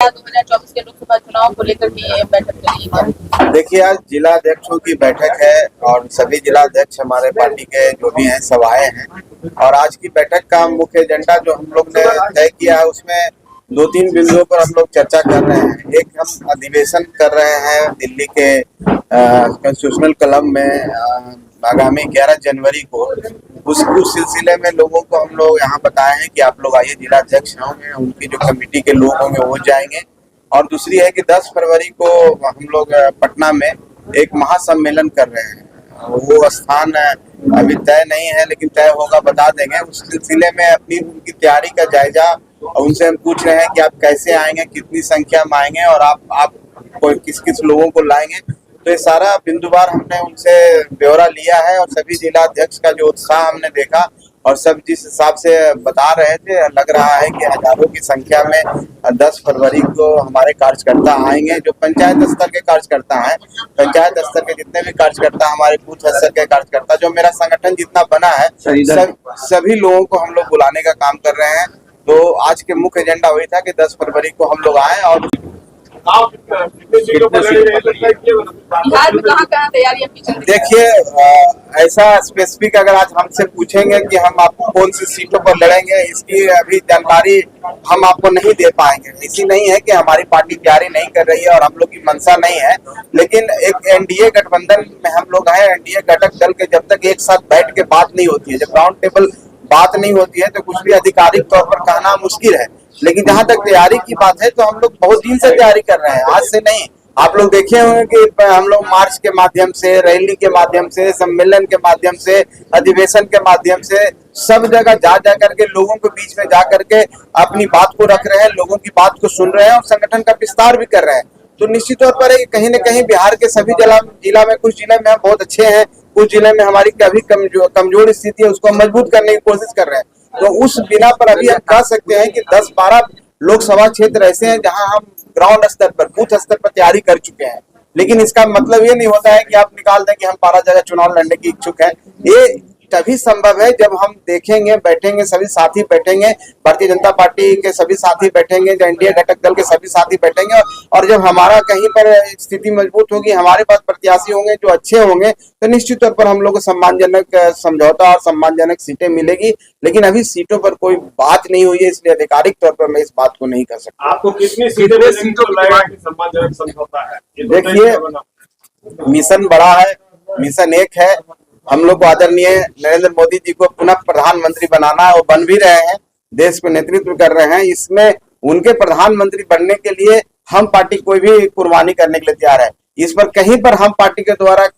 क्या 2024 के लोकसभा चुनाव को लेकर के ये बैठक चली है? देखिए, आज जिला अध्यक्षों की बैठक है और सभी जिला अध्यक्ष हमारे पार्टी के जो भी हैं सब आए हैं। और आज की बैठक का मुख्य एजेंडा जो हम लोग ने तय किया है उसमें 2-3 बिंदुओं पर हम लोग चर्चा कर रहे हैं। एक, हम अधिवेशन कर रहे हैं दिल्ली के कॉन्स्टिट्यूशनल क्लब में आगामी 11 जनवरी को। उस सिलसिले में लोगों को हम लोग यहाँ बताए हैं कि आप लोग आइए, जिला अध्यक्ष होंगे, उनकी जो कमेटी के लोग होंगे वो जाएंगे। और दूसरी है कि 10 फरवरी को हम लोग पटना में एक महासम्मेलन कर रहे हैं। वो स्थान अभी तय नहीं है, लेकिन तय होगा बता देंगे। उस सिलसिले में अपनी उनकी तैयारी का जायजा उनसे हम पूछ रहे हैं कि आप कैसे आएंगे, कितनी संख्या में आएंगे और आप किस किस लोगों को लाएंगे। तो ये सारा बिंदुवार हमने उनसे ब्यौरा लिया है और सभी जिला अध्यक्ष का जो उत्साह हमने देखा और सब जिस हिसाब से बता रहे थे, लग रहा है कि हजारों की संख्या में 10 फरवरी को हमारे कार्यकर्ता आएंगे। जो पंचायत स्तर के कार्यकर्ता हैं, पंचायत स्तर के जितने भी कार्यकर्ता, हमारे बूथ स्तर के कार्यकर्ता, जो मेरा संगठन जितना बना है, सभी लोगों को हम लोग बुलाने का काम कर रहे हैं। तो आज के मुख्य एजेंडा वही था कि 10 फरवरी को हम लोग आए। और देखिए, ऐसा स्पेसिफिक अगर आज हमसे पूछेंगे कि हम आपको कौन सी सीटों पर लड़ेंगे, इसकी अभी जानकारी हम आपको नहीं दे पाएंगे। इसी नहीं है कि हमारी पार्टी तैयारी नहीं कर रही है और हम लोग की मंशा नहीं है, लेकिन एक एनडीए गठबंधन में हम लोग हैं। एनडीए घटक दल के जब तक एक साथ बैठ के बात नहीं होती है, जब राउंड टेबल बात नहीं होती है, तो कुछ भी आधिकारिक तौर पर कहना मुश्किल है। लेकिन जहां तक तैयारी की बात है, तो हम लोग बहुत दिन से तैयारी कर रहे हैं, आज से नहीं। आप लोग देखे होंगे कि हम लोग मार्च के माध्यम से, रैली के माध्यम से, सम्मेलन के माध्यम से, अधिवेशन के माध्यम से सब जगह जा करके लोगों के बीच में जा करके अपनी बात को रख रहे हैं, लोगों की बात को सुन रहे हैं और संगठन का विस्तार भी कर रहे हैं। तो निश्चित तौर पर कहीं न कहीं बिहार के सभी जिला में, कुछ जिले में हम बहुत अच्छे हैं, कुछ जिले में हमारी अभी कमजोर स्थिति है, उसको मजबूत करने की कोशिश कर रहे हैं। तो उस बिना पर अभी हम कह सकते हैं कि 10-12 लोकसभा क्षेत्र ऐसे हैं जहां हम ग्राउंड स्तर पर, बूथ स्तर पर तैयारी कर चुके हैं। लेकिन इसका मतलब ये नहीं होता है कि आप निकाल दें कि हम 12 जगह चुनाव लड़ने की इच्छुक हैं। ये तभी संभव है जब हम देखेंगे, बैठेंगे, सभी साथी बैठेंगे, भारतीय जनता पार्टी के सभी साथी बैठेंगे, एनडीए घटक दल के सभी साथी बैठेंगे। और जब हमारा कहीं पर स्थिति मजबूत होगी, हमारे पास प्रत्याशी होंगे जो अच्छे होंगे, तो निश्चित तौर पर हम लोग को सम्मानजनक समझौता और सम्मानजनक सीटें मिलेगी। लेकिन अभी सीटों पर कोई बात नहीं हुई है, इसलिए आधिकारिक तौर पर मैं इस बात को नहीं कर सकता। आपको कितनी सीटों सम्मानजनक समझौता है? देखिए, मिशन बड़ा है, मिशन एक है, हम लोग को आदरणीय नरेंद्र मोदी जी को पुनः प्रधानमंत्री बनाना है। वो बन भी रहे हैं, देश को नेतृत्व कर रहे हैं। इसमें उनके प्रधानमंत्री बनने के लिए हम पार्टी कोई भी कुर्बानी करने के लिए तैयार है। इस पर कहीं पर हम पार्टी के द्वारा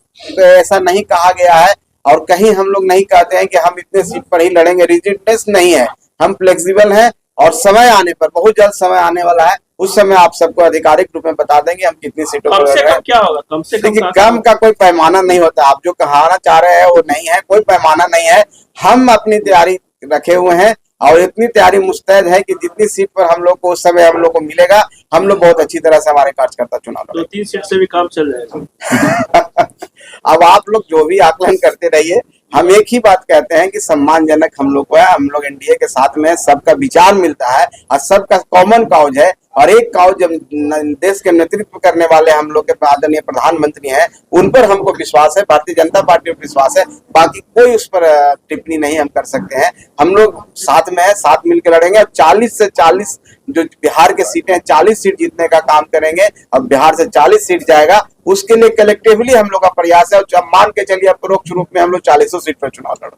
ऐसा नहीं कहा गया है और कहीं हम लोग नहीं कहते हैं कि हम इतने सीट पर ही लड़ेंगे। रिजिडनेस नहीं है, हम फ्लेक्सिबल हैं और समय आने पर, बहुत जल्द समय आने वाला है, उस समय आप सबको आधिकारिक रूप में बता देंगे हम कितनी सीटों पर लड़ रहे हैं। क्या होगा? कम से कम देखिए, कम का कोई पैमाना नहीं होता। आप जो कहना चाह रहे हैं वो नहीं है, कोई पैमाना नहीं है। हम अपनी तैयारी रखे हुए हैं और इतनी तैयारी मुस्तैद है कि जितनी सीट पर हम लोग को उस समय हम लोग को मिलेगा, हम लोग बहुत अच्छी तरह से हमारे कार्यकर्ता चुनाव लड़ेंगे। 2-3 सीट से भी काम चल जाएगा। अब आप लोग जो भी आकलन करते रहिए, हम एक ही बात कहते हैं कि सम्मानजनक हम लोग को है। हम लोग एनडीए के साथ में, सबका विचार मिलता है और सबका कॉमन काउज है। और एक काउज जब देश के नेतृत्व करने वाले हम लोग के आदरणीय प्रधानमंत्री हैं, उन पर हमको विश्वास है, भारतीय जनता पार्टी पर विश्वास है। बाकी कोई उस पर टिप्पणी नहीं हम कर सकते हैं। हम लोग साथ में है, साथ मिलकर लड़ेंगे और 40 से 40 जो बिहार की सीटें हैं, 40 सीट जीतने का काम करेंगे। अब बिहार से 40 सीट जाएगा, उसके लिए कलेक्टिवली हम लोग का प्रयास है। और मान के चलिए, परोक्ष रूप में हम लोग 40 सीट पर चुनाव लड़ रहे हैं।